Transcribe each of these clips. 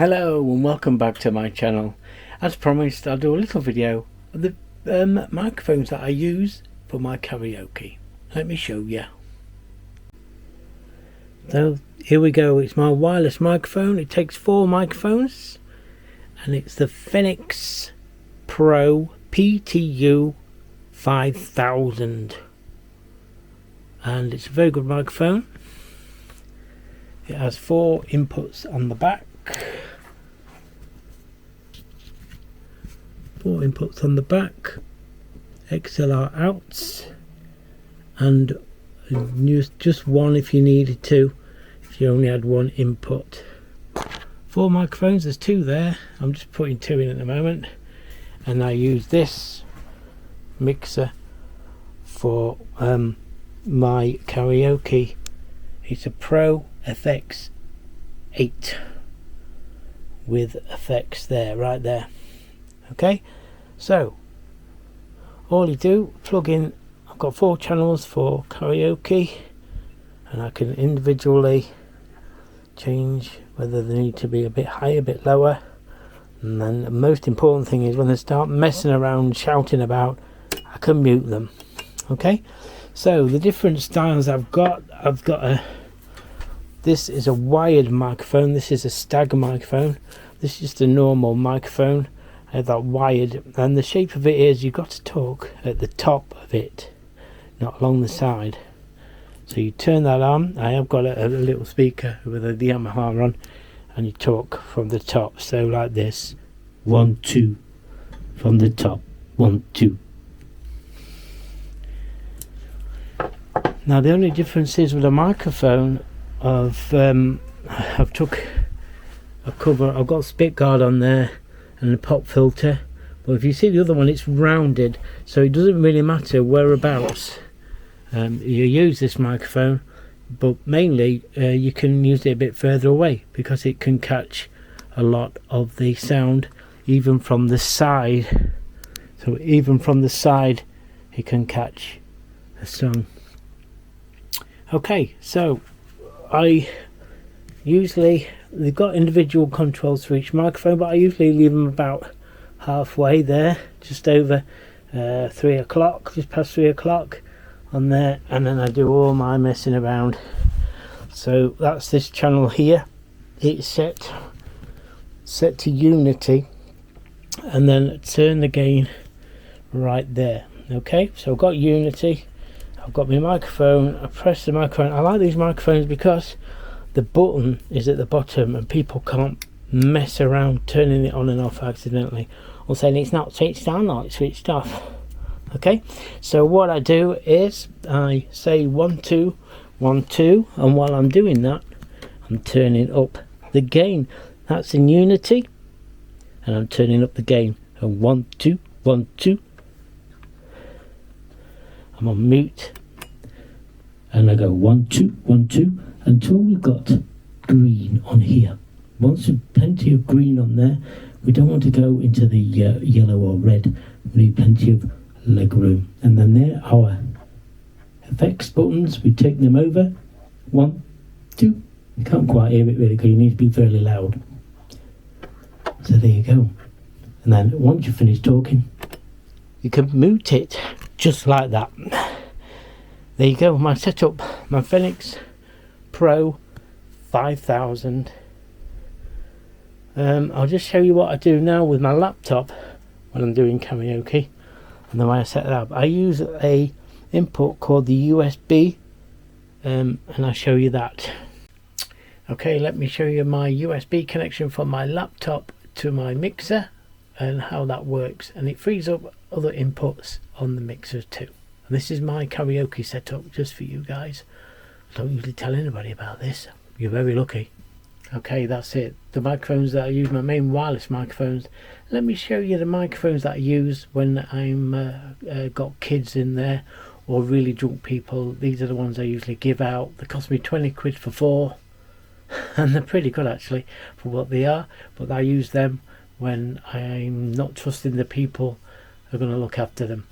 Hello and welcome back to my channel. As promised, I'll do a little video of the microphones that I use for my karaoke. Let me show you. So here we go. It's my wireless microphone. It takes 4 microphones and it's the Phenyx Pro PTU 5000 and it's a very good microphone. It has 4 inputs on the back. 4 inputs on the back, XLR outs, and just one if you needed to, if you only had one input. 4 microphones, there's 2 there. I'm just putting 2 in at the moment, and I use this mixer for my karaoke. It's a Pro FX 8 with effects there, right there. Okay, so all you do, plug in. I've got 4 channels for karaoke, and I can individually change whether they need to be a bit higher, a bit lower. And then the most important thing is when they start messing around, shouting about, I can mute them. Okay, so the different styles I've got this is a wired microphone, this is a stag microphone, this is just a normal microphone. I have that wired, and the shape of it is you've got to talk at the top of it, not along the side. So you turn that on. I have got a little speaker with the Yamaha on, and you talk from the top. So like this, 1 2 from the top, 1 2. Now the only difference is with a microphone I've took a cover. I've got a spit guard on there and a pop filter, but if you see the other one, it's rounded, so it doesn't really matter whereabouts you use this microphone, but mainly you can use it a bit further away because it can catch a lot of the sound even from the side. So even from the side it can catch a song. Okay, so they've got individual controls for each microphone, but I usually leave them about halfway there, just over 3 o'clock, just past 3 o'clock on there, and then I do all my messing around. So that's this channel here. It's set to unity, and then turn the gain right there. Okay, so I've got unity, I've got my microphone, I press the microphone. I like these microphones because the button is at the bottom and people can't mess around turning it on and off accidentally, or saying it's not switched on or it's switched off. Okay, so what I do is I say 1 2 1 2, and while I'm doing that I'm turning up the gain. That's in unity, and I'm turning up the gain. And 1 2 1 2. I'm on mute, and I go 1 2 1 2 until we've got green on here. Once we've plenty of green on there, we don't want to go into the yellow or red. We need plenty of leg room, and then there our effects buttons, we take them over. 1 2. You can't quite hear it really because you need to be fairly loud. So there you go, and then once you finish talking you can mute it just like that. There you go, my setup, my Phenyx Pro 5000. I'll just show you what I do now with my laptop when I'm doing karaoke and the way I set it up. I use a input called the USB, and I'll show you that. Okay, let me show you my USB connection from my laptop to my mixer and how that works, and it frees up other inputs on the mixer too. And this is my karaoke setup just for you guys. I don't usually tell anybody about this. You're very lucky. Okay, that's it. The microphones that I use, my main wireless microphones. Let me show you the microphones that I use when I'm got kids in there or really drunk people. These are the ones I usually give out. They cost me 20 quid for 4 and they're pretty good actually for what they are, but I use them when I'm not trusting the people who are going to look after them.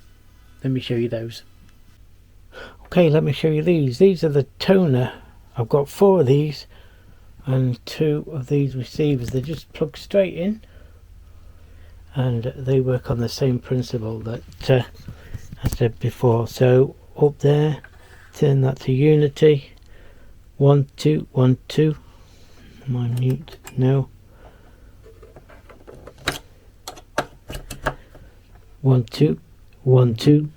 Let me show you those. Okay, let me show you these. These are the toner. I've got 4 of these. and 2 of these receivers. They just plug straight in, and they work on the same principle that I said before. So up there, turn that to unity. 1 2 1 2. Am I mute? No. 1 2 1 2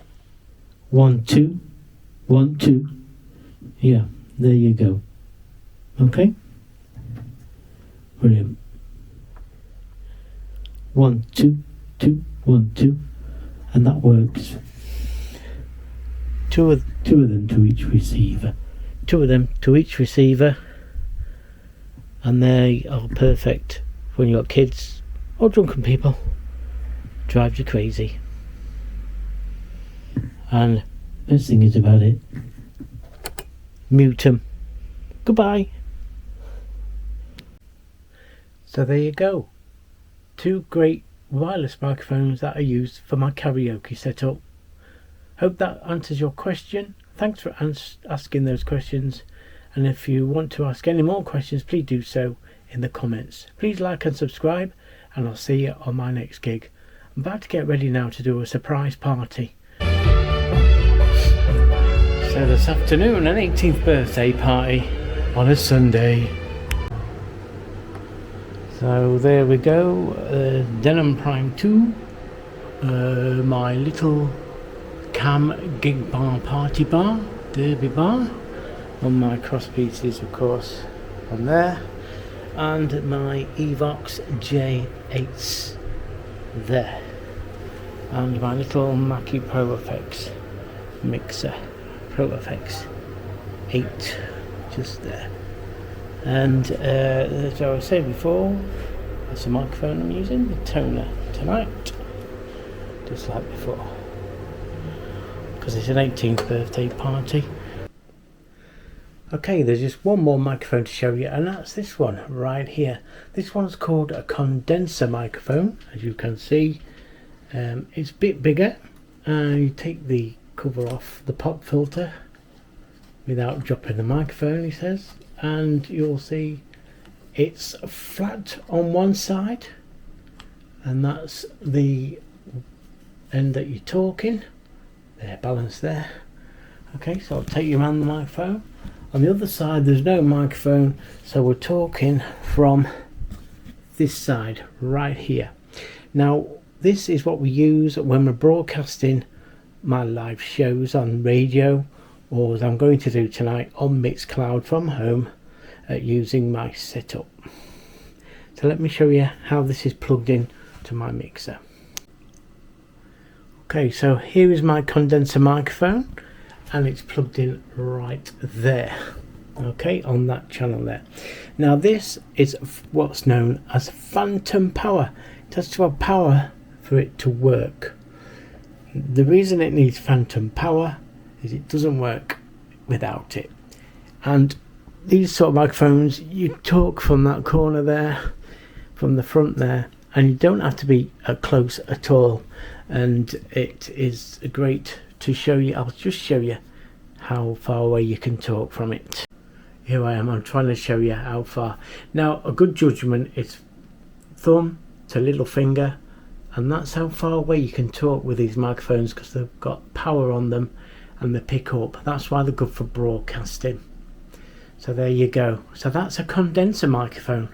1 2 1 2. Yeah, there you go. Okay, brilliant. 1 2 2 1 2, and that works. Two of them to each receiver. 2 of them to each receiver, and they are perfect when you've got kids or drunken people. Drives you crazy. And best thing is about it, mute them. Goodbye. So there you go. 2 great wireless microphones that I use for my karaoke setup. Hope that answers your question. Thanks for asking those questions, and if you want to ask any more questions, please do so in the comments. Please like and subscribe, and I'll see you on my next gig. I'm about to get ready now to do a surprise party. So this afternoon, an 18th birthday party on a Sunday. So there we go, Denim Prime 2, my little cam gig bar, party bar, derby bar, on my cross pieces of course on there, and my Evox J8s there, and my little Mackie Pro FX mixer, Pro FX 8 just there. And as I was saying before, that's the microphone I'm using, the toner tonight, just like before, because it's an 18th birthday party. Okay, there's just one more microphone to show you, and that's this one right here. This one's called a condenser microphone, as you can see. It's a bit bigger, and you take the cover off the pop filter without dropping the microphone, he says, and you'll see it's flat on one side, and that's the end that you're talking. There, balance there. Okay, so I'll take you around the microphone. On the other side there's no microphone, so we're talking from this side right here. Now this is what we use when we're broadcasting my live shows on radio, or as I'm going to do tonight on Mixcloud from home, using my setup. So let me show you how this is plugged in to my mixer. Okay, so here is my condenser microphone, and it's plugged in right there, okay, on that channel there. Now this is what's known as phantom power. It has to have power for it to work. The reason it needs phantom power is it doesn't work without it. And these sort of microphones, you talk from that corner there, from the front there, and you don't have to be close at all. And it is great to show you. I'll just show you how far away you can talk from it. Here I am, I'm trying to show you how far. Now a good judgment is thumb to little finger, and that's how far away you can talk with these microphones, because they've got power on them and they pick up. That's why they're good for broadcasting. So there you go. So that's a condenser microphone.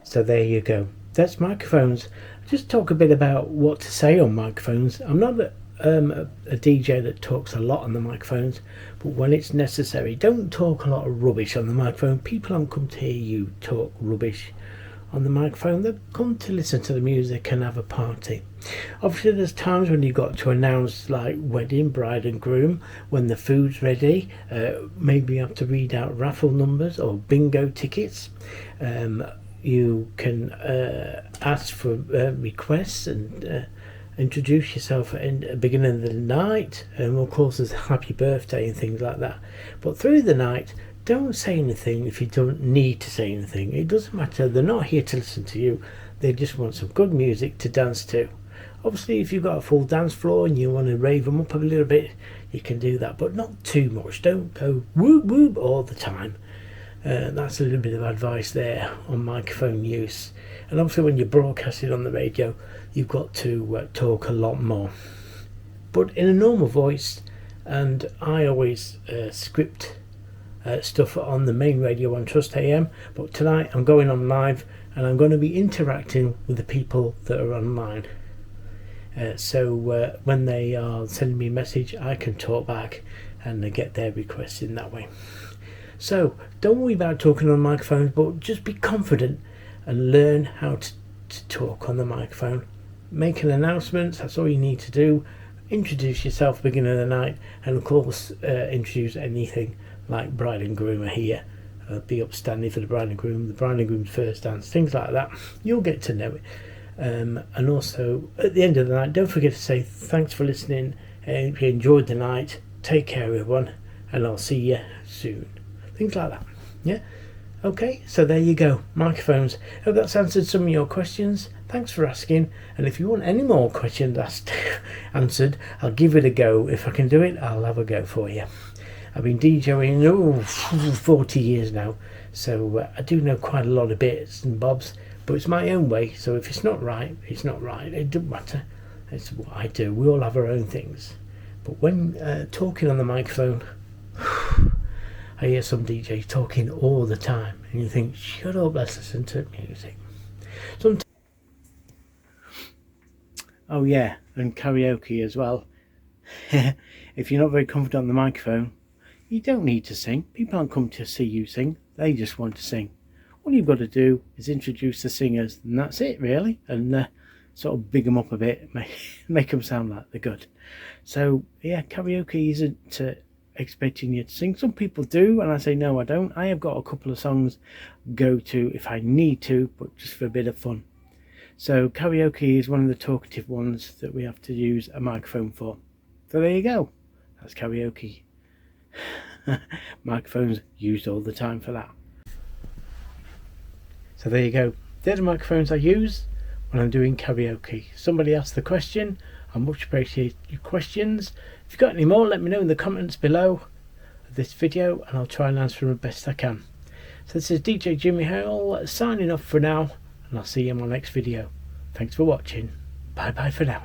So there you go. That's microphones. Just talk a bit about what to say on microphones. I'm not a DJ that talks a lot on the microphones, but when it's necessary, don't talk a lot of rubbish on the microphone. People don't come to hear you talk rubbish on the microphone. They come to listen to the music and have a party. Obviously there's times when you've got to announce, like wedding, bride and groom, when the food's ready, maybe you have to read out raffle numbers or bingo tickets. You can ask for requests and introduce yourself in the beginning of the night, and of course there's happy birthday and things like that. But through the night, don't say anything if you don't need to say anything. It doesn't matter, they're not here to listen to you, they just want some good music to dance to. Obviously if you've got a full dance floor and you want to rave them up a little bit, you can do that, but not too much. Don't go whoop whoop all the time. That's a little bit of advice there on microphone use. And obviously when you're broadcasting on the radio, you've got to talk a lot more, but in a normal voice. And I always script stuff on the main radio on Trust AM, but tonight I'm going on live and I'm going to be interacting with the people that are online. So when they are sending me a message, I can talk back and they get their requests in that way. So don't worry about talking on microphones, but just be confident and learn how to talk on the microphone. Make an announcement, that's all you need to do. Introduce yourself at the beginning of the night, and of course introduce anything like bride and groom are here. Be upstanding for the bride and groom's first dance, things like that. You'll get to know it. And also at the end of the night, don't forget to say thanks for listening. If you enjoyed the night, take care everyone, and I'll see you soon. Things like that. Yeah. Okay, so there you go, microphones. Hope that's answered some of your questions. Thanks for asking, and if you want any more questions answered, I'll give it a go. If I can do it, I'll have a go for you. I've been DJing 40 years now, so I do know quite a lot of bits and bobs, but it's my own way, so if it's not right, it's not right. It doesn't matter. It's what I do. We all have our own things. But when talking on the microphone, I hear some DJs talking all the time, and you think, shut up, let's listen to music. Oh yeah, and karaoke as well. If you're not very confident on the microphone, you don't need to sing. People aren't come to see you sing, they just want to sing. All you've got to do is introduce the singers, and that's it really, and sort of big them up a bit, make them sound like they're good. So yeah, karaoke isn't expecting you to sing. Some people do, and I say no, I don't. I have got a couple of songs go to if I need to, but just for a bit of fun. So karaoke is one of the talkative ones that we have to use a microphone for. So there you go, that's karaoke. Microphones used all the time for that. So there you go, they're the microphones I use when I'm doing karaoke. Somebody asked the question, I much appreciate your questions. If you've got any more, let me know in the comments below this video, and I'll try and answer them the best I can. So this is DJ Jimmy Hale signing off for now, and I'll see you in my next video. Thanks for watching. Bye bye for now.